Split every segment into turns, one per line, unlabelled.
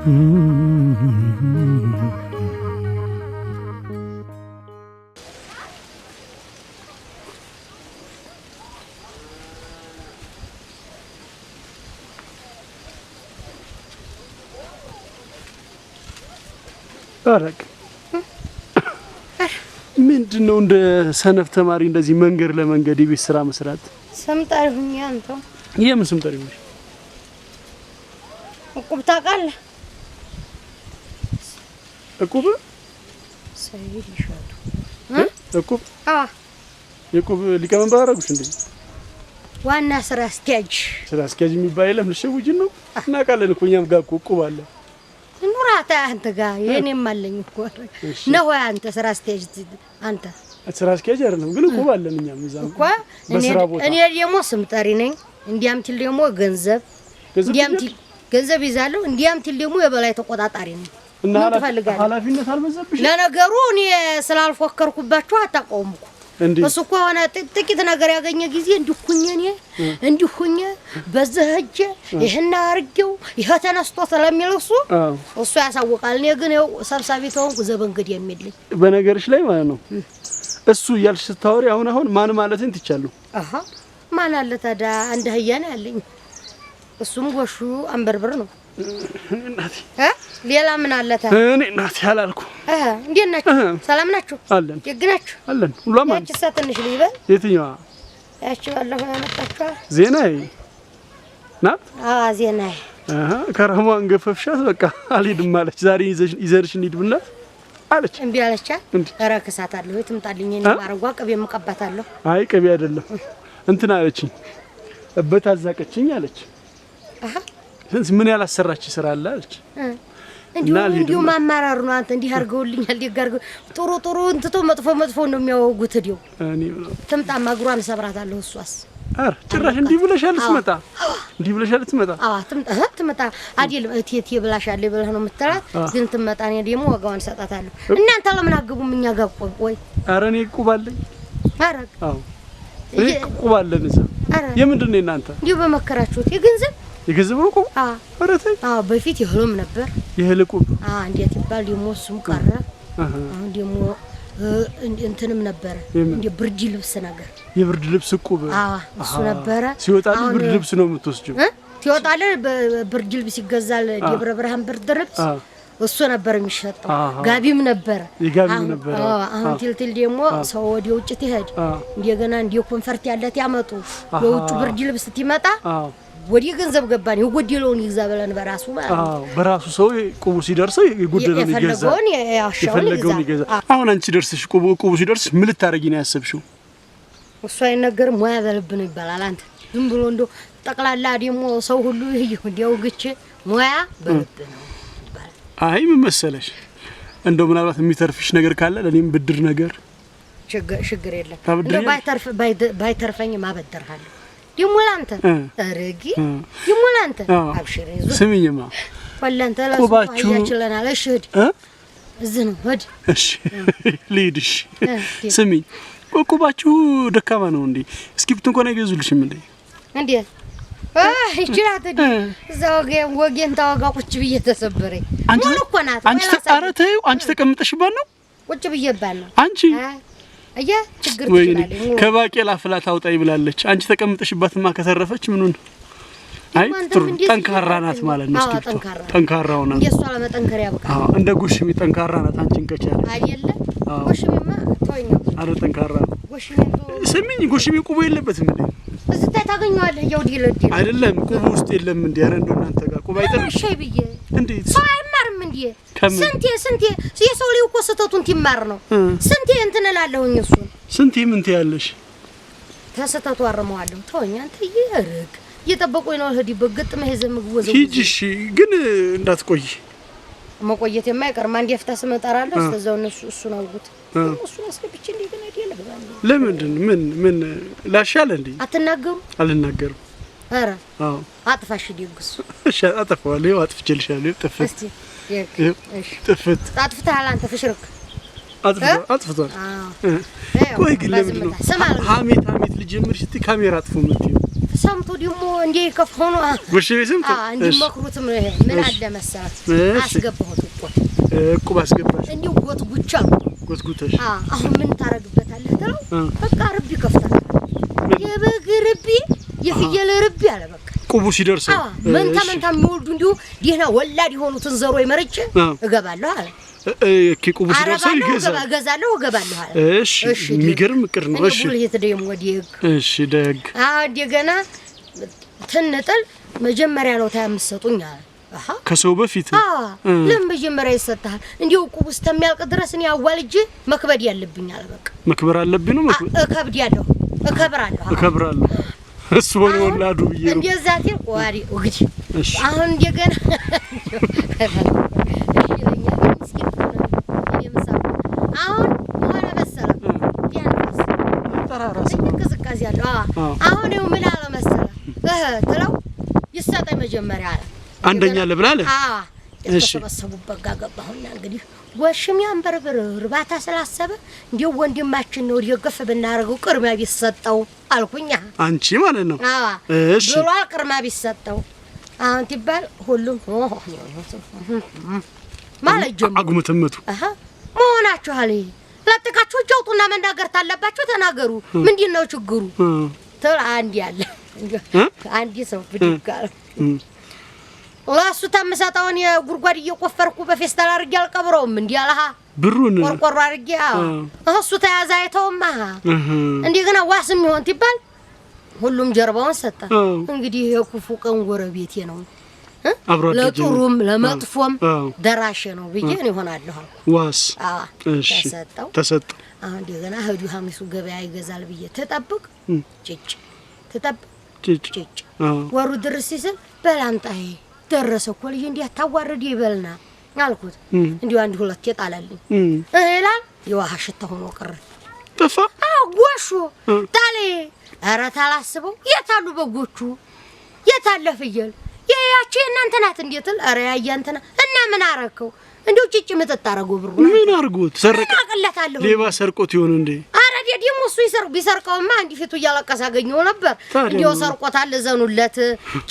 አረክ ምንድነው እንደ ሰነፍ ተማሪ እንደዚህ መንገር ለመንገድ የቤት ስራ መስራት?
ሰምጣሪ ሁኝ አንተ
የምን ሰምጣሪ ሁኝ?
እቁብ ታውቃለህ?
እቁብ
ሰይድ ይሻቱ
እቁብ የቁብ ሊቀመንበር አደረጉሽ እንዴ?
ዋና ስራ አስኪያጅ
የሚባል የለም። ልሽውጅ ነው እናውቃለን እኮ እኛም ጋር እቁብ አለ።
ኑራታ አንተ ጋር የኔም አለኝ እኮ ነው። አንተ ስራ አስኪያጅ አንተ
ስራ አስኪያጅ አይደለም ግን እቁብ አለን እኛም እዛ
እኮ እኔ ደግሞ ስምጠሪ ነኝ። እንዲያምቲል ደግሞ ገንዘብ ይዛለሁ። እንዲያምቲል ደግሞ የበላይ ተቆጣጣሪ ነኝ።
እና ኃላፊነት አልበዛብሽ?
ለነገሩ እኔ ስላልፎከርኩባችሁ አታውቀውም እኮ እሱ እኮ ሆነ ጥቂት ነገር ያገኘ ጊዜ እንዲሁኝ በዚህ እጄ ይሄን አርጌው ይሄ ተነስቶ ስለሚልሱ እሱ ያሳውቃል። እኔ ግን ሰብሳቢ ተሆንኩ ዘበንግድ የሚልኝ
በነገርሽ ላይ ማለት ነው። እሱ ያልሽ ስታወሪ አሁን ማን ማለትን ትቻለሁ?
ማን አለ ታዲያ? አንድ ህያና ያለኝ እሱም ጎሹ አንበርብር ነው።
እናቴ
ሌላ ምን አለ ታዲያ?
እኔ እናቴ አላልኩ።
እንዴት ናችሁ? ሰላም ናችሁ?
አለን።
ይግናችሁ
አለን። ሁሉም
ያቺ ትንሽ ልይበል።
የትኛዋ?
ያቺ ባለፈው ያመጣችኋል
ዜናዬ ናት?
ዜናዬ
ከረሟን ገፈፍሻት። በቃ አልሄድም አለች። ዛሬ ይዘርሽ እንሂድ ብላት አለች።
እምቢ አለች። እረክሳታለሁ። ትምጣልኝ እኔ ማረጓ ቅቤ መቀባታለሁ።
አይ ቅቤ አይደለም እንትን አለችኝ። በታዛቀችኝ አለች። ምን ያላሰራች ስራ አለ አለች። እንዲሁ ማማራሩ ነው። አንተ እንዲህ አርገውልኛል ይጋርገው ጥሩ እንትቶ መጥፎ ነው የሚያወጉት። ዲው እኔ ትምጣ ማግሯን ሰብራታለሁ። እሷስ ጭራሽ እንዲህ ብለሻል ትመጣ እንዲህ ብለሻል ትመጣ
ትመጣ አይደለም እቴቴ ብላሻል ብለህ ነው የምትላት። ግን ትመጣ እኔ ደግሞ ወጋዋን ሰጣታለሁ። እናንተ ለምን አገቡም እኛ ጋር ቆይ?
ኧረ እኔ ቁባለኝ። እኔ ቁባለን እዛ የምንድን ነው እናንተ
እንዲሁ በመከራችሁት የገንዘብ ነው ቁብ?
አረተይ
በፊት ይህሉም ነበር
ይህልቁብ
እንዴት ይባል ደግሞ እሱም ቀረ። አሁን ደግሞ እንትንም ነበር እንደ ብርድ ልብስ ነገር
የብርድ ልብስ ቁብ
እሱ ነበር።
ሲወጣል ብርድ ልብስ ነው የምትወስጂው?
ሲወጣል ብርድ ልብስ ይገዛል። ደብረ ብርሃን ብርድ ልብስ እሱ ነበር የሚሸጠው። ጋቢም ነበር አሁን ትልትል ደግሞ ሰው ወዲያ ውጭ ትሄድ እንደገና እንደ ኮንፈርት ያለት ያመጡ የውጭ ብርድ ልብስ ትመጣ ወዲህ ገንዘብ ገባን። የጎደለውን ይግዛ ብለን በራሱ ማለት ነው።
በራሱ ሰው ቁቡ ሲደርሰው የጎደለውን የፈለገውን ይገዛ። አሁን አንቺ ደርስሽ ቁቡ ሲደርስ ምን ልታረጊ ነው ያሰብሽው?
እሱ አይነገርም። ሙያ በልብ ነው ይባላል። አንተ ዝም ብሎ እንደው ጠቅላላ ደግሞ ሰው ሁሉ ይሁን ግቼ ሙያ በልብ ነው ይባላል።
አይ ምን መሰለሽ እንደው ምናልባት የሚተርፍሽ ነገር ካለ ለኔም ብድር ነገር
ችግር የለም። እንደው ባይተርፈኝ ማበደርሃለሁ። ይሞላንተ አረጊ ይሞላንተ አብሽር ይዙ
ስሚኝማ
ወላንተ ለሱባችሁ ያችለናል። እሺ እዚህ ነው ወድ
እሺ ሊድሽ ስሚኝ ቁባችሁ ደካማ ነው እንዴ? እስኪ እንኳን አይገዙልሽም እንዴ? ይችላል እዛው ወጌን ታወጋ ቁጭ ብዬ ተሰበረኝ። ሙሉ እኮ ናት። አንቺ ተቀምጠሽባት ነው
ቁጭ ብዬባት ነው
አንቺ
አያ ችግር ትችላለህ።
ከባቄላ ፍላት አውጣይ ብላለች። አንቺ ተቀምጠሽባትማ ከተረፈች ምኑን? አይ ጠንካራ ናት ማለት ነው። እስኪ ጠንካራው ናት።
እንደሷ ለመጠንከር ያብቃ።
እንደ ጉሽሚ ጠንካራ ናት። አንቺን ከቻለ
አይደለ? ጉሽሚማ ተወኝ።
አረ ጠንካራ ነው።
ጉሽሚ
ስሚኝ፣ ጉሽሚ ቁቡ የለበትም እንዴ?
እዚህ ታገኘዋለህ። ይውዲለዲ
አይደለም ቁቡ ውስጥ የለም እንዴ? አረ እንደው እናንተ ጋር ቁባ አይተርም።
እሺ ብዬ
እንዴት
ሰው አይማርም እንዴ? ስንቴ የሰው ልጅ እኮ ስተቱን ትማር ነው። ስንቴ እንትን እላለሁኝ እሱን
ስንቴ ምን ትያለሽ?
ተስተቱ አርመዋለሁ። ተወኝ አንተ ይርግ እየጠበቁኝ ነው። እህዲ በግጥመህ የዘምግ ወዘው
ሂጂሽ ግን እንዳትቆይ።
መቆየት የማይቀር ማን እንዲያፍታ ስመጣራለሁ። ስለዚህ እሱ ነው አውቁት። እሱ አስገብቼ እንደገና አይደለ በዛም
ለምንድን ምን ላሻለ እንዴ?
አትናገሩ?
አልናገርም።
አረ አጥፋሽ ደግስ
እሺ አጠፋዋለሁ። አጥፍቼልሻለሁ። ጥፍት እሺ ጥፍት
አጥፍተሃል አንተ ፍሽርክ
አጥፍቷል። ቆይ ግን ለምን ነው ሀሜት ልጀምር ስትይ ካሜራ አጥፎ የምትይው?
ሰምቶ ደግሞ እንዴ ከፈኑ
ጎሽ ሰምቶ
እንዴ መክሩት ምን አለ መሰራት አስገባሁት
እኮ ባስገባሽ
እንዴ ጎትጉቻ
ጎትጉተሽ
አሁን ምን ታረግበታለህ ተለው በቃ ርቢ ከፍታል የበግ ርቢ የፍየል ርቢ አለ በቃ
ቁቡ ሲደርሰው
መንታ የሚወልዱ እንዲሁ ደህና ወላድ የሆኑትን ዘሮ ይመርጭ እገባለሁ አለ
ቁቡ ሲደርሰው
እገዛለሁ እገባለሁ አለ
እሺ የሚገርም ቅር ነው እሺ
ለየተደም ወዲህ
እሺ ደግ
እንደገና ትንጥል መጀመሪያ ነው ታያምሰጡኝ አለ
ከሰው በፊት
ለመጀመሪያ ይሰጣል እንዲው ቁቡ እስከሚያልቅ ድረስ እኔ አዋልጄ መክበድ ያለብኝ አለ በቃ
መክበር አለብኝ ነው
እከብዳለሁ እከብራለሁ
እሱ ሆነ ወላዱ ብዬ ነው
እንደዛ ሲል ቆሪ ወግጂ አሁን እንደገና አሁን ሆነ መሰለ ያንስ ተራራስ እንቅስቃሴ ያለው አሁን ነው ምን አለ መሰለ ትለው ይሰጣይ መጀመሪያ አለ
አንደኛ ለብላለ
እሺ ተሰበሰቡበት ጋር ገባሁና እንግዲህ ወሽም ያንበርብር እርባታ ስላሰበ እንዴው ወንድማችን ነው ይገፍ ብናረገው ቅርማ ቢሰጠው አልኩኛ አንቺ ማለት ነው እሺ ብሎ ቅርማ ቢሰጠው አሁን ትባል ሁሉም ማለት ጀመሩ
አጉመተመቱ
መሆናችሁ አለ ለጥቃችሁ ጀውጡና መናገር ታለባችሁ ተናገሩ ምንድነው ችግሩ ተል አንድ ያለ አንድ ሰው ብድጋል ወላሱ ተመሳጣውን የጉርጓድ እየቆፈርኩ በፌስታል አርጌ አልቀብረውም እንዲያለሃ
ብሩን
ቆርቆሮ አርጌ እሱ ተያዘ አይተውማ እንደገና ዋስም ይሆን ትባል ሁሉም ጀርባውን ሰጣ እንግዲህ የኩፉ ቀን ጎረቤቴ ነው ለጥሩም ለመጥፎም ደራሽ ነው ብዬ ነው ይሆናለሁ ዋስ እሺ ተሰጠው እንደገና ሄዱ ሐሚሱ ገበያ ይገዛል ብዬ ተጠብቅ ጭጭ ወሩ ድረስ ሲል በላምጣይ ደረሰ እኮ ልጅ እንዴ ታዋረድ ይበልና አልኩት እንዲው አንድ ሁለት የጣላልኝ እላ የዋህ ሽታ ሆኖ ቀረ ጠፋ ጎሹ ታሌ ኧረ ታላስበው የታሉ በጎቹ የታለ ፍየል ያቺ እናንተ ናት እንዴትል ኧረ ያያንተና እና ምን አረከው እንዴው ጭጭ መጠጣ አረገው ብሩ ምን አርጉት ሰረቀ አቀለታለሁ ሌባ ሰርቆት ይሆን እንዴ አረዲ ደግሞ እሱ ይሰርቅ ቢሰርቀውማ እንዲ ፊቱ ያለቀሳ ገኘው ነበር እንዴው ሰርቆታል ዘኑለት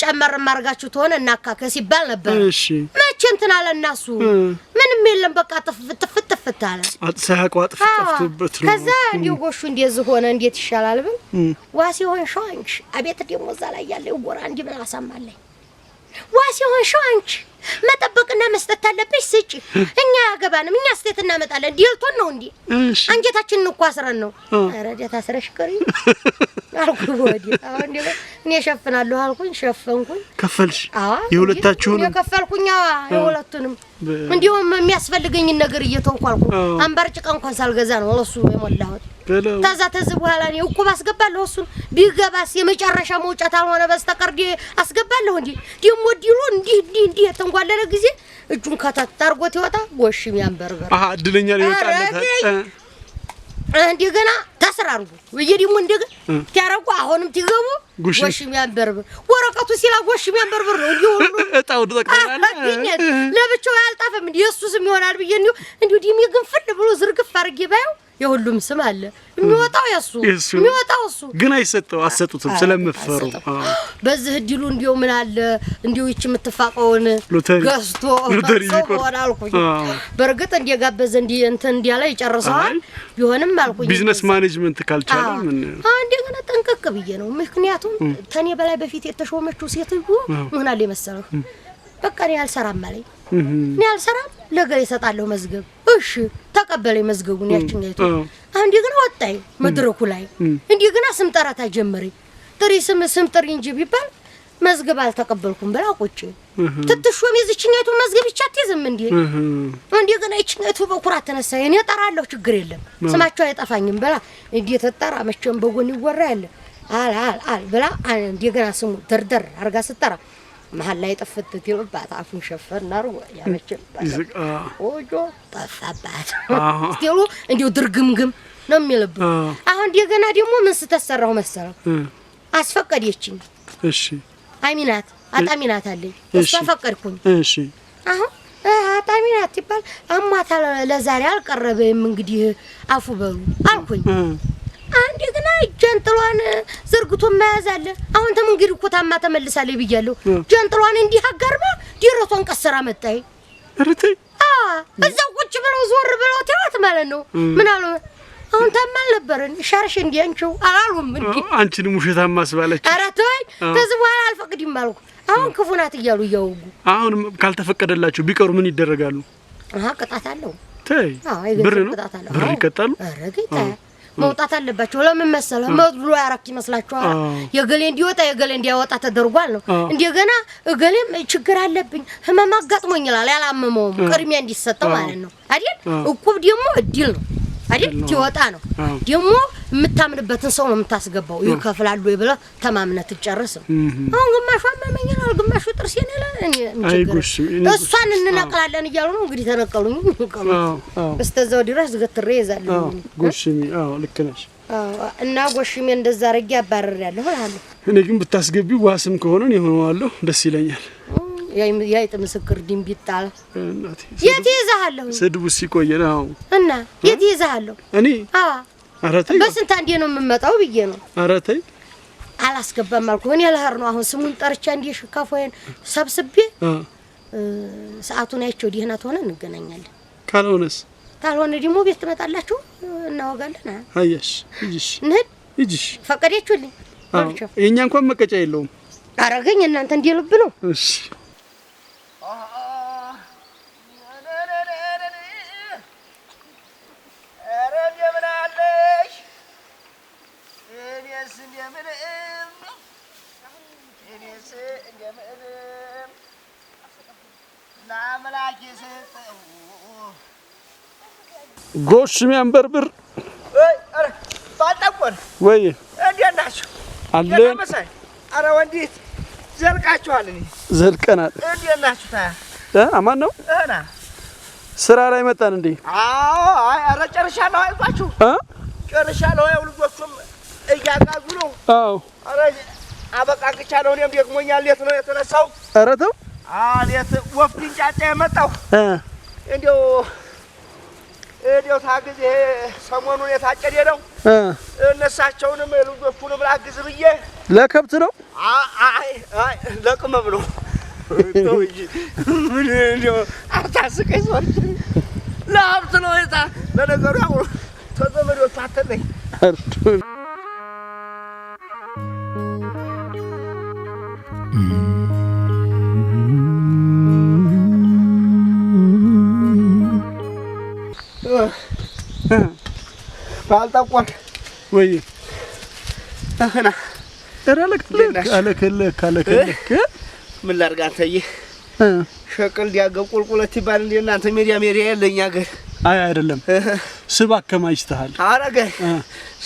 ጨመር ማርጋችሁ ተሆነ እናካከስ ይባል ነበር እሺ መቼ እንትን አለናሱ ምንም የለም በቃ ጥፍጥፍት አለ አጥሳቀው አጥፍጥፍበት ነው ከዛ እንዴው ጎሹ እንደዚህ ሆነ እንዴት ይሻላል ብል ዋሲ ሆን ሾንሽ አቤት ደግሞ እዛ ላይ ያለው ጎራ እንዲ ብላ አሳማለኝ ዋሲ ሆን ሾንሽ መጠበቅና መስጠት አለብሽ ስጪ እኛ ያገባንም እኛ ስቴት እናመጣለን ዲልቶን ነው እንዴ አንጀታችንን እኮ አስረን ነው አረዲያ ታስረሽ ቀሪ አልኩ ወዲ አሁን ደግሞ እኔ ሸፍናለሁ አልኩኝ ሸፈንኩኝ ከፈልሽ የሁለታችሁን ከፈልኩኛ የሁለቱንም እንዲሁም የሚያስፈልገኝ ነገር እየተወኳልኩ አንባር ጭቃ እንኳን ሳልገዛ ነው ለሱ የሞላሁት ታዛ ተዝብ በኋላ ነው እኮ ባስገባለሁ እሱ ቢገባስ የመጨረሻ መውጫት አልሆነ በስተቀር አስገባለሁ እንዴ ደሞ ዲሉ እንዲ ተንጓለለ ጊዜ እጁን ካታት አርጎት ይወጣ ጎሽም ያንበርበር እድለኛ ነው ይወጣለት እንደገና ተሰራርጉ ወይዲሙ እንደገና ታረቁ አሁንም ትገቡ ጎሽም ያንበርበር ወረቀቱ ሲላ ጎሽም ያንበርበር ነው እንዲሁ እጣው ተቀራለ ለብቻው ያልጣፈም ኢየሱስም ይሆናል ብዬ እንዲሁ ዲሚ ግንፍል ብሎ ዝርግፍ አርጌ ባየው የሁሉም ስም አለ የሚወጣው ያሱ የሚወጣው እሱ ግን አይሰጠው አሰጡትም ስለምፈሩ በዚህ ዲሉ እንዲው ምን አለ እንዲው እቺ የምትፋቀውን ገስቶ ወራልኩኝ በርግጥ እንዲጋበዘ እንትን እንዲያላ ይጨርሳል ቢሆንም አልኩኝ ቢዝነስ ማኔጅመንት ካልቻለ ምን እንደገና ጠንቀቅ ብዬ ነው ምክንያቱም ተኔ በላይ በፊት የተሾመችው ሴትዮ ምን አለ መሰለህ በቃ እኔ አልሰራም ማለት እኔ አልሰራም ለገር ይሰጣለሁ መዝገብ እሺ ተቀበለ መዝገቡን ያችኛይቱ አንዴ ግን ወጣይ መድረኩ ላይ እንዴ ግን ስም ጠራታ ጀመረ ጥሪ ስም ጥሪ እንጂ ቢባል መዝገብ አልተቀበልኩም ብላ ቁጭ ትትሾም የዝችኛይቱ መዝገብ ይቻትይዝም እንዴ ግን እችኛይቱ በኩራት ተነሳ እኔ ጠራለሁ ችግር የለም ስማቸው አይጠፋኝም ብላ እንዴ ተጠራ መቼም በጎን ይወራ ያለ አል ብላ እንዴ ግን ስሙ ደርደር አርጋ ስትጠራ መሃል ላይ ጠፍት ትይውባት አፉን ሸፈን አርጎ ያመችባት ኦጆ ጠፋባት ስቲሉ እንዲው ድርግምግም ነው የሚልብ አሁን እንደገና ደግሞ ምን ስተሰራው መሰለው አስፈቀደችኝ እሺ አይሚናት አጣሚናት አለኝ እሷ ፈቀድኩኝ እሺ አሁን አጣሚናት ይባል አማታ ለዛሬ አልቀረበም እንግዲህ አፉ በሉ አልኩኝ እንደገና ጀንጥሏን ዘርግቶ መያዝ አለ። አሁን ተመንገድ እኮ ታማ ተመልሳለች ብያለሁ። ጀንጥሏን እንዲህ አጋርባ ዲሮቷን ቀሰራ መጣይ
እርተይ
እዛው ቁጭ ብለው ዞር ብለው ተዋት ማለት ነው። ምን አሉ አሁን ታማል ነበርን ሻርሽ እንዲያንቸው አላሉም እንዴ
አንቺንም ውሸታማ አስባለች።
ኧረ ተወኝ ከዚህ በኋላ አልፈቅድም አልኩ። አሁን ክፉ ናት እያሉ እያወጉ
አሁን ካልተፈቀደላችሁ ቢቀሩ ምን ይደረጋሉ?
ቅጣት አለው።
ተይ ብር ነው ብር ይቀጣሉ።
ኧረ ጌታ መውጣት አለባቸው። ለምን መሰለህ መድሎ ያረክ ይመስላችኋል? የገሌ እንዲወጣ የገሌ እንዲያወጣ ተደርጓል ነው። እንደገና እገሌም ችግር አለብኝ ህመም አጋጥሞኝ ይላል ያላመመውም ቅድሚያ እንዲሰጠው ማለት ነው አይደል? እቁብ ደግሞ እድል ነው አይደል? ትወጣ ነው ደግሞ የምታምንበትን ሰው ነው የምታስገባው። ይከፍላል ወይ ብለህ ተማምነህ ትጨርስ ነው። አሁን ግማሹ አመመኝ ነው ግማሹ ጥርሴን ይላል። እሷን እንነቅላለን እያሉ ነው እንግዲህ ተነቀሉኝ። በስተዛው ድረስ ገትሬ ይዛለሁ።
ጎሽሚ ልክ ነሽ።
እና ጎሽሚ እንደዛ አረጋ ያባረራለሁ እላለሁ።
እኔ ግን ብታስገቢው ዋስም ከሆነ ነው የሆነዋለሁ ደስ ይለኛል።
ያይጥ ምስክር ድንቢጣል የት ይዛሃለሁ?
ስድቡ ሲቆየ ነው
እና የት ይዛሃለሁ?
እኔ ኧረ ተይ
በስንት አንዴ ነው የምመጣው ብዬ ነው።
ኧረ ተይ
አላስገባም አልኩ። እኔ ለህር ነው አሁን ስሙን ጠርቻ እንዴ ሽካፎዬን ሰብስቤ ሰዓቱን አይቼው ዲህና ተሆነ እንገናኛለን። ካልሆነ ደግሞ ቤት ትመጣላችሁ እናወጋለን።
አያሽ እጂሽ
ነድ
እጂሽ
ፈቀደችልኝ።
የኛ እንኳን መቀጫ የለውም።
አረገኝ እናንተ እንዲልብ ነው።
እሺ ጎሽ ሚያንበርብር
አረ ባጣቆር
ወይ
እንዴናችሁ
አለ
መሳይ አረ ወንዲት ዘልቃችኋል። እኔ
ዘልቀናል።
እንዴናችሁ ታያ
አማን ነው
እና
ስራ ላይ መጣን እንዴ?
አይ አረ ጨርሻለሁ። አይዟችሁ ጨርሻለሁ። ያው ልጆቹም እያጋዙ ነው። አረ አበቃቅቻለሁ። እኔም ደግሞኛል። ሌት ነው የተነሳው።
አረ ተው
ሌት ወፍ ድንጫጫ የመጣው እንዴው ታግዜ ሰሞኑን የታጨደ ነው። እነሳቸውንም ልጆቹንም ላግዝ ብዬ
ለከብት ነው።
አይ ለቅመም ነው። ምን እንደው አታስቀኝ ሰዎች ለሀብት ነው የታ ለነገሩ ያው ተዘመዶቹ አተለኝ ባልጣቆን
ወይ
አኸና
አለከለክ
ምን ላድርግ አንተዬ ሸቅል ዲያገብ ቁልቁለት ይባል እንደ እናንተ ሜዲያ የለኝ አገር
አይደለም ስብ አከማችተሃል።
አረገ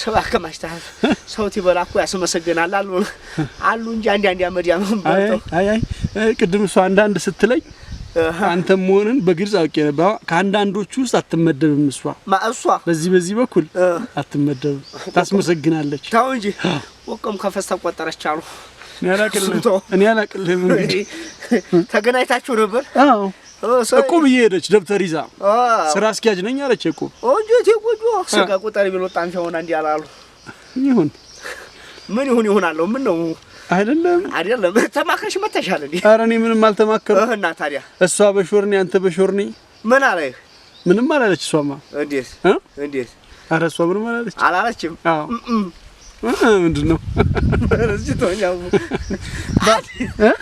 ስብ አከማችተሃል። ሰው ትበላ እኮ ያስመሰግናል አሉ እንጂ አንድ አመዲያም ባልተው
አይ ቅድም እሷ አንዳንድ ስትለኝ አንተም መሆንን በግልጽ አውቄ ነበር። ከአንዳንዶቹ ውስጥ አትመደብም። እሷ በዚህ በኩል አትመደብም። ታስመሰግናለች።
ታው እንጂ ወቀም ከፈስ ተቆጠረች አሉ።
እኔ አላቅልህም። እንግዲህ
ተገናኝታችሁ ነበር?
አዎ እቁብ እየሄደች ደብተር ይዛ ስራ አስኪያጅ ነኝ አለች። እቁብ
እንዴት ይቆጆ ስጋ ቁጠሪ ቢል ወጣን ሆነ እንዲህ አላሉ።
ይሁን
ምን ይሆናለሁ? ምን ነው አይደለም ተማከሽ መተሻለ እንዴ?
ኧረ እኔ ምንም አልተማከርኩም።
እና ታዲያ
እሷ በሾርኒ አንተ በሾርኒ
ምን አለህ?
ምንም አላለች። እሷማ
እንዴት
ኧረ እሷ ምንም
አላለችም።
አዎ ምንድነው
እዚህ ተኛው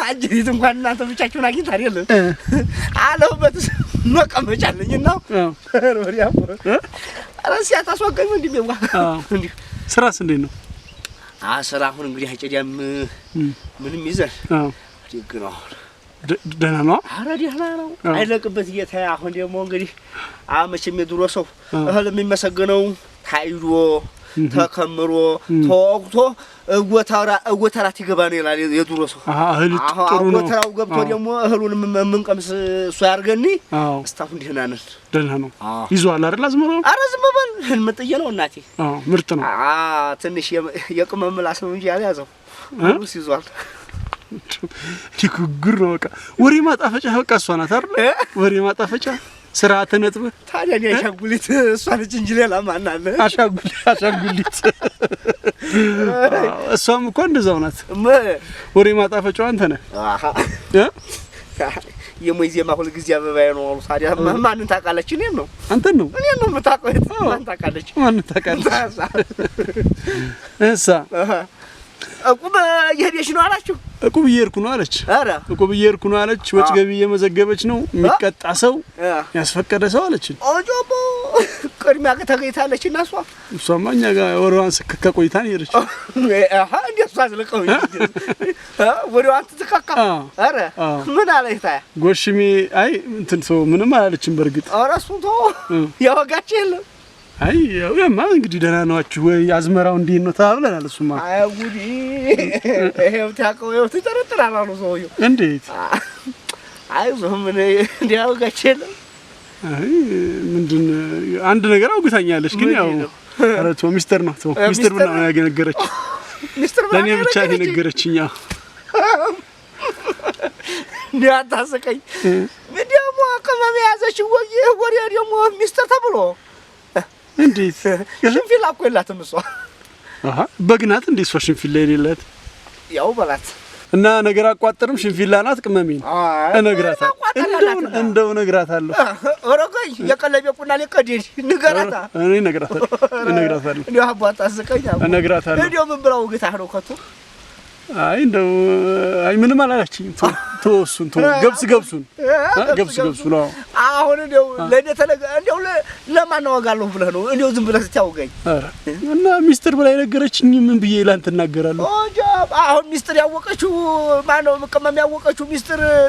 አጅሪት እንኳን እናንተ ብቻችሁን አግኝታ አይደለም አለውበት መቀመጫለኝና ወሪያ አራሲያ ታስወገኝ እንዴ? እንዴ
ስራስ እንዴት ነው?
ስራ አሁን እንግዲህ አጨዲያም ምንም ይዘን ደግ ነው።
ደህና ነው።
ኧረ ደህና ነው። አይለቅበት እየታየ አሁን ደግሞ እንግዲህ መቼም የድሮ ሰው እህል የሚመሰገነው ታይዶ ተከምሮ ተወቅቶ እጎተራት ይገባ ነው ይላል የድሮ ሰው።
እህል ጥሩ ነው።
እጎተራው ገብቶ ደግሞ እህሉን የምንቀምስ እሱ ያርገኒ። እስታሁን ደህና ነው። ይዟል አይደል? አዝመሮ ኧረ ዝም በል ህልምጥዬ ነው እናቴ።
ምርጥ ነው።
ትንሽ የቅመም ምላስ ነው እንጂ ያልያዘው ሁሉስ ይዟል።
ይኩግር ነው በቃ ወሬ ማጣፈጫ በቃ እሷ ናት አይደል? ወሬ ማጣፈጫ ስርዓተ ነጥብ
ታዲያ ያሻጉሊት እሷ ልጅ እንጂ ሌላ ማን አለ?
አሻጉሊት እሷም እኮ እንደዛው ናት። ወሬ ማጣፈጫው አንተ ነህ። አሃ
የሞይዜማ ሁሉ ጊዜ አበባዬ ነው አሉ። ታዲያ ማንን ታውቃለች? እኔን ነው
አንተን ነው
የምታውቀው። ማን ታውቃለች?
ማንን ታውቃለች? እሳ
እቁብ እየሄደች ነው አላችሁ?
እቁብ እየሄድኩ ነው አለች። ኧረ እቁብ እየሄድኩ ነው አለች። ወጭ ገቢ እየመዘገበች ነው። የሚቀጣ ሰው ያስፈቀደ ሰው አለች።
ኦጆቦ ቅድሚያ ተገኝታለች እና
እሷማ እኛ ጋር ወሬዋን ስከካ ቆይታ ነው የሄደች።
አሃ እንደሷ አዝልቀው ወሬዋን ትከካ። ኧረ ምን አለች ታያ?
ጎሽሜ አይ እንትን ሰው ምንም አላለችም። በርግጥ
ኧረ እሱ ተው ያወጋች የለም።
አይ ያማ እንግዲህ ደህና ናችሁ ወይ አዝመራው እንዴት ነው ተባብለናል። እሱማ
አይ ጉዲ ይሄው ታውቀው ይሄው ትጠረጥራል አሉ ሰውዬው።
እንዴት
አይ ምን እንዲያወጋች የለም።
አይ ምንድን አንድ ነገር አውግታኛለች ግን ያው ኧረ ተው ሚስጥር ነው ተው ሚስጥር ብላ ነው ያገነገረች። ሚስጥር ብላ ለኔ ብቻ ነው የነገረችኝ።
እንዲያታስቀኝ ምን ደግሞ አቀማሚ ያዘች ወሬ ደግሞ ሚስጥር ተብሎ
እንዴት
ሽንፊላ እኮ የላትም እሷ።
አሃ በግናት እንዴ እሷ ሽንፊላ የሌላት
ያው በላት
እና ነገር አቋጥርም ሽንፊላ ናት። ቅመሜን እነግራታለሁ እንደው እነግራታለሁ።
ኦሮጋይ የቀለቤቁና ለቀዴሽ ንገራታ
እኔ እነግራታለሁ
እንዴ አባታ አስቀኛ
እነግራታለሁ።
እንዴው ምን ብለው ግታህ ነው ከቱ?
አይ እንደው አይ ምንም አላላችኝ። ተወሱን ገብሱን ነው
አሁን እንደው ለኔ ተለገ እንደው ለማን ነው ወጋለሁ ብለህ ነው እንደው ዝም ብለህ ታውገኝ?
አረ እና ሚስጥር ብላ ነገረችኝ። ምን ብዬ ላንተ እናገራለሁ?
ኦጃ አሁን ሚስጥር ያወቀችው ማን ነው? መቀመም ያወቀችው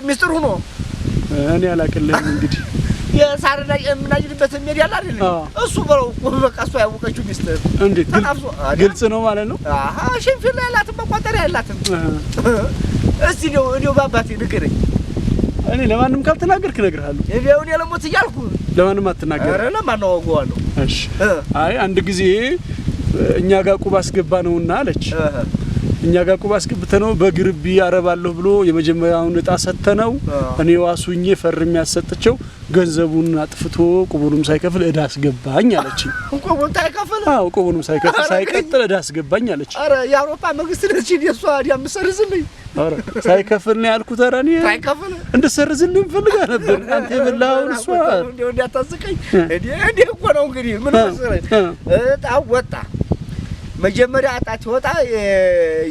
ሚስጥር ሆኖ
እኔ አላቀለም እንግዲህ
የሳርና የምናጅልበት ሜዲያ አይደል እሱ በለው በቃ እሱ ያወቀችው ሚስጥር
እንዴት ግልጽ ነው ማለት ነው።
አሃ ሽንፊላ ያላትም መቋጠሪያ ያላትም እስቲ እንደው ባባቴ ንገረኝ።
እኔ ለማንም ካልተናገርክ እነግርሃለሁ።
እኔ ለሞት እያልኩ
ለማንም አትናገር።
ኧረ ለማን ነው ወጋዋለሁ?
እሺ አይ አንድ ጊዜ እኛ ጋር ቁብ አስገባ ነውና አለች። እኛ ጋር ቁብ አስገብተነው በግርቢ አረባለሁ ብሎ የመጀመሪያውን እጣ ሰተነው እኔ ዋሱኜ ፈርም ያሰጥቸው ገንዘቡን አጥፍቶ ቁቡንም ሳይከፍል እዳ አስገባኝ አለችኝ።
ቁቡን ሳይከፍል?
አዎ ቁቡንም ሳይከፍል ሳይቀጥል እዳ አስገባኝ አለች።
አረ የአውሮፓ መንግስት ለዚህ የሷ አዲያም ሰርዝልኝ።
አረ ሳይከፍል ነው ያልኩት። አረ እኔ ሳይከፍል እንድሰርዝልኝ ፈልጋ ነበር። አንተ የበላውን እሷ
እንደው እንዳታስቀኝ እንዴ እኮ ነው እንግዲህ ምን መሰለኝ እጣው ወጣ መጀመሪያ አጣት ይወጣ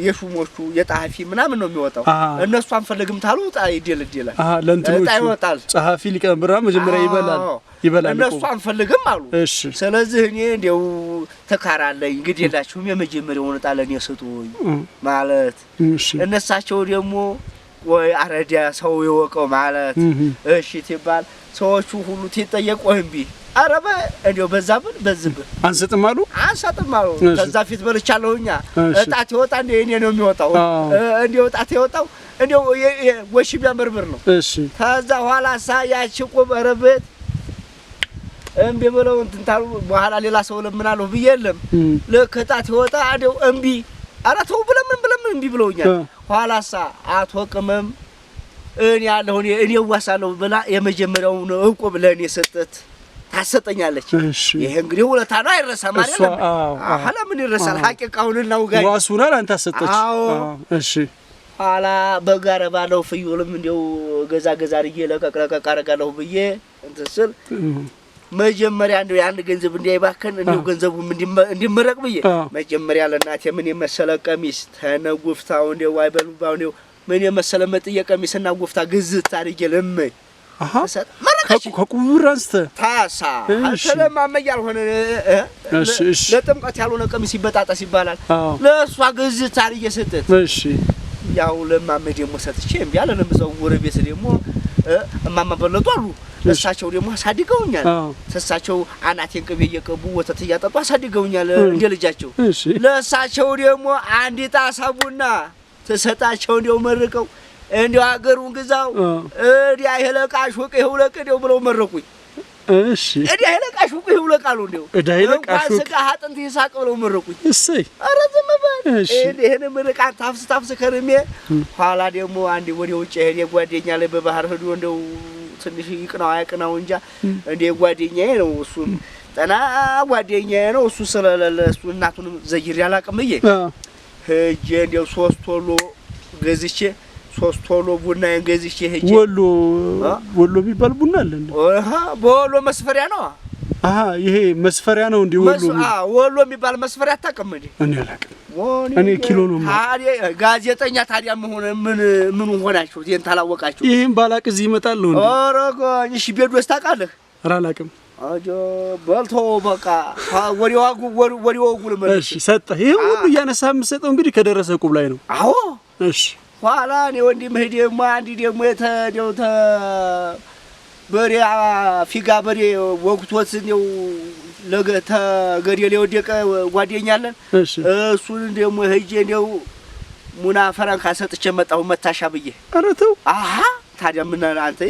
የሹሞቹ የጣፊ ምናምን ነው የሚወጣው። እነሱ አንፈልግም ታሉ ጣ ይደልደላል።
ለእንትኖቹ
ጣ ይወጣል።
ጸሐፊ ሊቀመንበራ መጀመሪያ ይበላል።
እነሱ አንፈልግም አሉ።
እሺ
ስለዚህ እኔ እንደው ተካራለኝ እንግዲህ የላችሁም የመጀመሪያውን ጣ ለኔ ስጡኝ ማለት እነሳቸው ደግሞ ወይ አረዳ ሰው ይወቀው ማለት እሺ ትባል ሰዎቹ ሁሉ ተጠየቁ እምቢ አረበ እንደው በዛብን በዝብ አንሰጥም አሉ። ከዛ ፊት በልቻለሁኛ እጣት ይወጣ እንደ እኔ ነው የሚወጣው እንደው እጣት ይወጣው እንደው ወሽቢያ መርብር ነው። እሺ ከዛ ኋላ ሳያች ቆበረበት እምቢ ብለው እንትን ታሉ በኋላ ሌላ ሰው ለምናለሁ ብዬለም ለከጣት ይወጣ እንደው እምቢ አራተው ብለምን እምቢ ብለውኛል። ኋላሳ አትወቅምም እኔ ያለሁ እኔ ዋሳለሁ ብላ የመጀመሪያውን እቆብ ለኔ ሰጠት ታሰጠኛለች። ይሄ እንግዲህ ወለታ ነው አይረሳም ማለት ነው። አሃ ለምን ይረሳል? ሐቂቃውን ነው ጋር
ዋሱና አንተ ሰጠች። እሺ
ኋላ በጋረ ባለው ፍዩልም እንደው ገዛ አርጌ ለቀቅ አረጋለሁ ብዬ እንትን ስል መጀመሪያ እንደው ያን ገንዘብ እንዳይባከን እንደው ገንዘቡም እንዲመረቅ ብዬ መጀመሪያ ለናቴ ምን የመሰለ ቀሚስ ተነጉፍታው እንደው አይበሉባው እንደው ምን የመሰለ መጥየ ቀሚስና ጉፍታ ግዝት አርጌ ለምን
ከቁብር አንስተ
ታሳ ስለማመ ያልሆነ ለጥምቀት ያልሆነ ቀሚስ ይበጣጣስ ይባላል። ለሷ ግዝት አርጌ ሰጠት። እሺ ያው ለማመ ደግሞ ሰጥቼ እምቢ አለ። ለምዘው ወረቤት ደግሞ እማማ በለጡ አሉ። እሳቸው ደግሞ አሳድገውኛል። እሳቸው አናቴን ቅቤ እየቀቡ ወተት እያጠጡ አሳድገውኛል እንደ ልጃቸው። ለእሳቸው ደግሞ አንድ ጣሳ ቡና ተሰጣቸው እንደው መርቀው እንደው አገሩን ግዛው እዲያ ይለቃሽ ወቅ ይውለቅ እንደው ብለው መረቁኝ። እሺ እዲያ ይለቃሽ ወቅ ይውለቃሉ እንደው እዲያ ይለቃሽ ወቅ አጥንት ይሳቅ ብለው መረቁኝ። እሰይ ኧረ ዝም በል ይሄን ምርቃት ታፍስ ከርሜ ኋላ ደግሞ አንዴ ወደ ውጭ ሄደ ጓደኛ ላይ በባህር ሄዶ እንደው ትንሽ ይቅናው አይቅናው እንጃ እንደ ጓደኛዬ ነው እሱ ጠና ጓደኛዬ ነው እሱ ስለሌለ እሱ እናቱንም ዘይር ያላቅምዬ ሄጄ እንደው 3 ቶሎ ገዝቼ 3 ቶሎ ቡናዬን ገዝቼ ሄጄ
ወሎ ቢባል ቡና አለ እንዴ
በወሎ መስፈሪያ ነው
ይሄ መስፈሪያ ነው እንዴ
ወሎ የሚባል መስፈሪያ አታውቅም እንዴ
እኔ አላውቅም እኔ ኪሎ ነው
ታዲያ ጋዜጠኛ ታዲያ ምን ሆናችሁ ይሄን ታላወቃችሁ
ይሄን ባላቅ እዚህ ይመጣል ነው
ኧረ እሺ ቤት ውስጥ ታውቃለህ
አላውቅም
አጆ በልቶ በቃ ወዲያው ጉልመሽ
እሺ ሰጠ ይሄ ሁሉ እያነሳ የምትሰጠው እንግዲህ ከደረሰ ቁብ ላይ ነው
አዎ
እሺ
ኋላ ነው ወንድምህ ደግሞ አንዲ ደግሞ የተደው በሪያ ፊጋ በሪ ወቅቶት ነው ለገተ ገደል የወደቀ ጓደኛለን እሱን ደግሞ ሄጄ ነው ሙና ፈራንካ ሰጥቼ መጣሁ መታሻ ብዬ
ኧረ ተው
ታዲያ ምን አንተ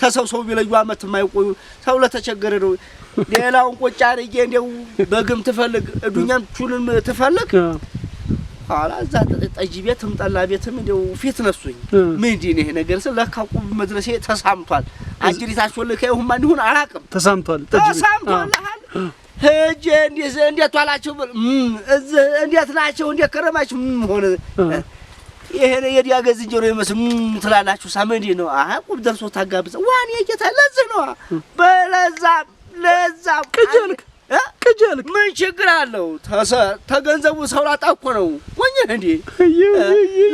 ተሰብሰቡ ቢለዩ አመት የማይቆዩ ሰው ለተቸገረ ነው ሌላውን ቆጫ አርጌ እንደው በግም ትፈልግ ዱኛም ቹንም ትፈልግ ኋላ እዛ ጠጅ ቤትም ጠላ ቤትም እንደው ፊት ነሱኝ ምንድን ይሄ ነገር ስለካ ቁብ መድረሴ ተሳምቷል አጅሪታቸው ለከው ማን ይሁን አላቅም
ተሳምቷል ጠጅ ቤት
ተሳምቷል ሄጄ እንዴት ዋላችሁ እንዴት ናቸው እንዴት ከረማችሁ ሆነ ይሄ የዲያገ ዝንጀሮ ይመስል ትላላችሁ ሳመንዲ ነው ቁብ ደርሶ ታጋብዘ ዋን የጌታ ለዚህ ነው ለዛ ቅጀልክ ምን ችግር አለው ተገንዘቡ ሰው ላጣቆ ነው ወኘ እንዴ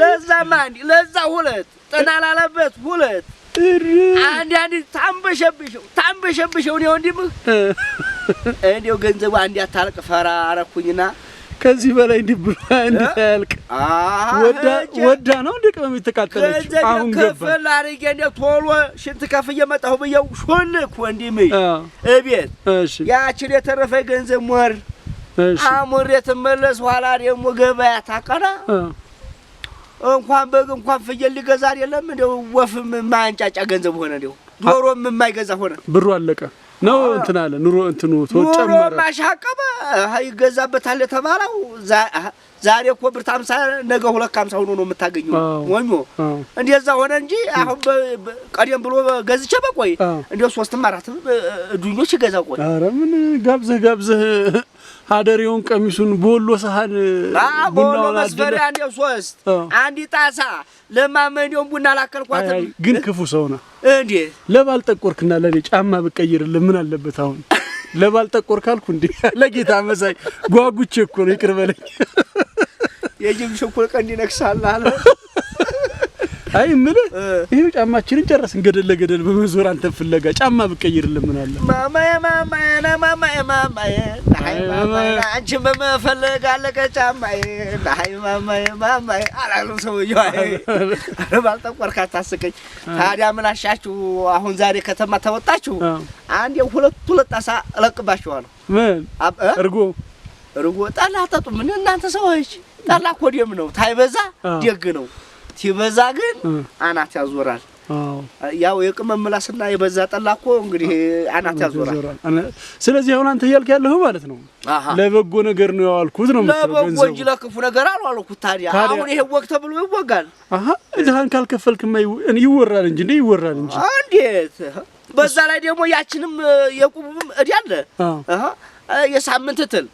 ለዛማ እንዴ ለዛ ሁለት ጠናላለበት ሁለት አንድ ታምበሸብሸው ነው ወንድምህ እንዴው ገንዘቡ አንድ ያታልቅ ፈራ አረኩኝና ከዚህ በላይ እንዲያልቅ ወዳ ነው እንደ ቀመም የተቃጠለች አሁን ገባ ከፈል አርጌ እንደ ቶሎ ሽንት ከፍ እየመጣሁ በየው ሾልክ ወንድሜ እቤት ያችን የተረፈ ገንዘብ ሞር አሞር የተመለስ ኋላ ደግሞ ገበያ ታቀና እንኳን በግ እንኳን ፍየል ሊገዛ አይደለም እንደው ወፍም ማንጫጫ ገንዘብ ሆነ እንደው ዶሮም የማይገዛ ሆነ ብሩ አለቀ ነው እንትን አለ ኑሮ እንትኑ ተጨመረ ኑሮ ማሻቀበ ይገዛበታል የተባለው ዛሬ እኮ ብር 50 ነገ 250 ሆኖ ነው የምታገኘው ወኞ እንደዛ ሆነ እንጂ አሁን ቀደም ብሎ ገዝቼ በቆይ እንደው 3 4 ዱኞች ይገዛ ቆይ ኧረ ምን ጋብዘህ ሀደሪውን ቀሚሱን ቦሎ ሰሃን ቡና መስፈሪያ እንደው 3 አንዲ ጣሳ ለማመንዲው ቡና ላከልኳት ግን ክፉ ሰው ነው እንዴ ለባል ጠቆርክና ለኔ ጫማ በቀይርልህ ምን አለበት አሁን ለባል ጠቆር ካልኩ እንዴ ለጌታ መሳይ ጓጉቼ እኮ ነው ይቅር በለኝ የጅም ሸኩል ቀንዲ ነክሳል አለ አይ ምን ይሄ ጫማችንን ጨረስን ገደል ለገደል በመዞር አንተ ፍለጋ ጫማ በቀይርልህ ምን አለ ማማዬ አንቺ በመፈለግ አለቀ ጫማዬ ማማዬ አላሉ ሰውዬው ባል ጠቆርካ ታስቀኝ ታዲያ ምን አሻችሁ አሁን ዛሬ ከተማ ተወጣችሁ አንዴ ሁለት አሳ እለቅባችኋለሁ ምን እርጎ ጣላ አጣጡ ምን እናንተ ሰዎች ጣላ ኮዲም ነው ታይበዛ ደግ ነው ሲበዛ ግን አናት ያዞራል ያው የቅመም ምላስና የበዛ ጠላኮ እንግዲህ አናት ያዞራል ስለዚህ አሁን አንተ ይልክ ያለው ማለት ነው ለበጎ ነገር ነው ያልኩት ነው ለበጎ እንጂ ለክፉ ነገር አልዋልኩት ታዲያ አሁን ይሄ ወቅት ብሎ ይወጋል እዛን ካልከፈልክማ ይወራል እንጂ ይወራል እንጂ እንዴት በዛ ላይ ደግሞ ያችንም የቁብም እዲያለ የሳምንት ትል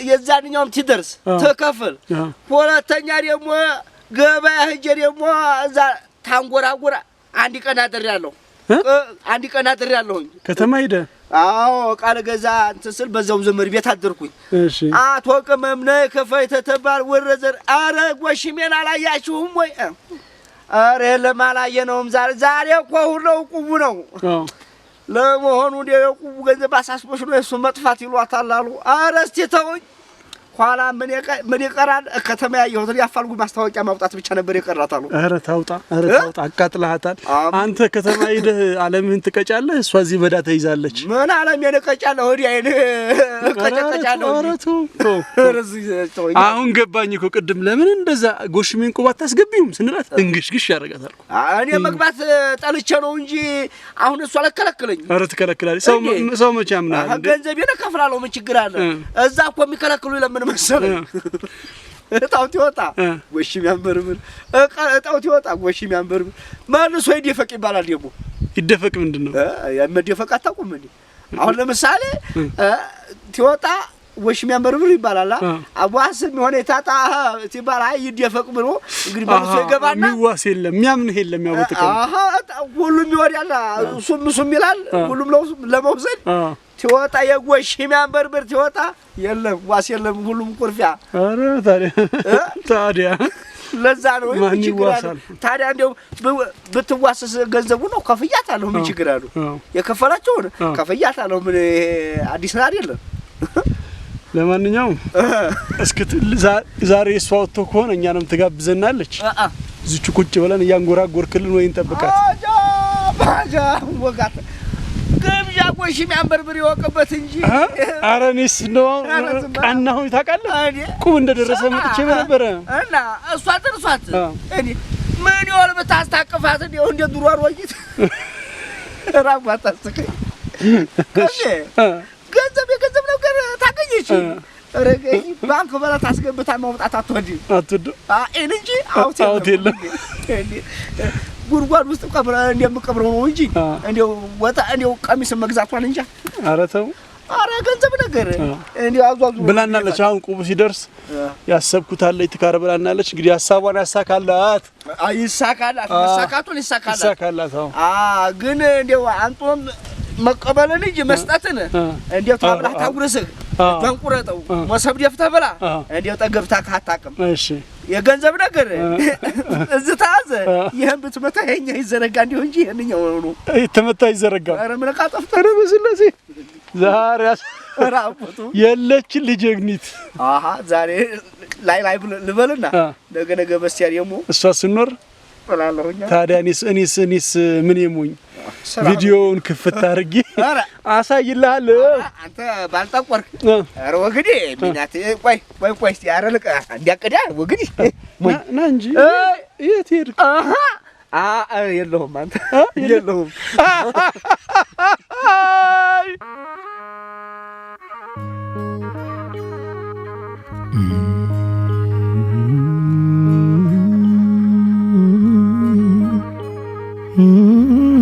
የዛንኛውም ትደርስ ተከፈል ሁለተኛ ደግሞ ገበያ ሄጄ ደግሞ እዛ ታንጎራጉራ አንድ ቀን አድሬያለሁ ከተማ ሄደ አዎ ቃል ገዛ እንትን ስል በዛው ዘመር ቤት አደርኩኝ እሺ አቶ ቅመም ነህ ከፈይ ተተባል ወረዘር አረ ጎሽሜን አላያችሁም ወይ አረ ለማላየነውም ዛሬ እኮ ሁሉ ቁቡ ነው ለመሆኑ የቁቡ ገንዘብ አሳስቦሽ ነው እሱ መጥፋት ይሏታል አሉ አረ እስቲ ተውኝ ኋላ ምን ይቀራል ከተማ ያየሁት ያፋልጉ ማስታወቂያ ማውጣት ብቻ ነበር ይቀራታሉ አረ ታውጣ አቃጥላታል አንተ ከተማ ሄደህ ዓለምህን ትቀጫለህ እሷ እዚህ በዳ ተይዛለች ምን ዓለም የነቀጫለህ ወዲ አይነ ቀጨቀጫለሁ አሁን ገባኝ እኮ ቅድም ለምን እንደዛ ጎሽሜን ቁባት ታስገቢውም ስንላት እንግሽግሽ ያረጋታል እኔ መግባት ጠልቼ ነው እንጂ አሁን እሷ ለከለከለኝ አረ ትከለክላለች ሰው መቼ ያምናል ገንዘቤን ከፍላለሁ ምን ችግር አለ እዛ እኮ የሚከለክሉ ለምን መሰለኝ እጣው ትወጣ ወሽ የሚያንበርብር እጣው ትወጣ ወሽ የሚያንበርብር መልሶ ይደፈቅ ይባላል ደግሞ
ይደፈቅ ምንድነው
ያመደፈቅ አታውቁም እንዴ አሁን ለምሳሌ ትወጣ ወሽ የሚያንበርብር ይባላል አቧስ የሚሆነ ታጣ ሲባል አይ ይደፈቅ ብሎ እንግዲህ መልሶ ይገባና
የሚዋስ የለም የሚያምን የለም ያወጣው
ሁሉም ይወዳል እሱም ይላል ሁሉም ለመውሰድ ትወጣ የጎሽ የሚያንበርብር ትወጣ የለም ዋስ የለም ሁሉም ቁርፊያ
አረ ታዲያ
ለዛ ነው ታዲያ እንደው ብትዋሰስ ገንዘቡ ነው ከፍያታለሁ ምን ችግር አለው የከፈላቸው ከፍያታለሁ ምን አዲስ ነው አይደለም
ለማንኛውም እስክትል ዛሬ ሷውቶ ከሆነ እኛንም ትጋብዘናለች እዚች ቁጭ ብለን ያንጎራጎርክልን ወይ እንጠብቃት
ባጃ ወጋት ግብዣ ጎሽ የሚያንበርብር ይወቀበት እንጂ
አረኔስ ነው ቃናው ታውቃለህ ቁም እንደደረሰ መጥቼ ነበር
እና እሷ ጥርሷት እኔ ምን ይወል በታስታቀፋት እንደ ድሮ አሮጊት ራቋ ታስከኝ ገንዘብ ነገር ታገኘች ረገኝ ባንክ በላ ታስገብታ ማውጣት አትወድ እንጂ አውት የለም ጉርጓድ ውስጥ ቀብረ እንደምቀብረው ነው እንጂ እንደው ወጣ እንደው ቀሚስ መግዛቷን እንጂ
ኧረ ተው
ኧረ ገንዘብ ነገር እንደው አዟዙ
ብላናለች አሁን ቁቡ ሲደርስ ያሰብኩት አለ ይተካረ ብላናለች እንግዲህ ሐሳቧን ያሳካላት ይሳካላት
ግን እንደው አንጦም መቀበልን እንጂ መስጠትን እንደው ታብላ ታጉረስህ ጀንቁረጠው ወሰብ ደፍተህ ብላ እንደው ጠገብታ ካታቀም
እሺ
የገንዘብ ነገር እዝታዘ ይሄን ብትመታ የኛ ይዘረጋ እንደው እንጂ የነኛው ነው
ተመታ ይዘረጋ
አረ ምን ካጠፍተ
አረ በስላሴ ዛሬ
ራቁቱ
የለች ልጅግኒት
ዛሬ ላይ ልበልና ነገ በስቲያ ደግሞ
እሷ ስኖር
ወላለሁኛ
ታዲያ እኔስ ምን የሞኝ ቪዲዮውን ክፍት አድርጌ አሳይልሃለሁ
አንተ ባልጠቆርክ አረ ወግዲ ቢናት ቆይ እስቲ አረልቀ እንዲያቀዳ ወግዲ
ና እንጂ የት ሄድክ
የለሁም አንተ የለሁም
Mm-hmm.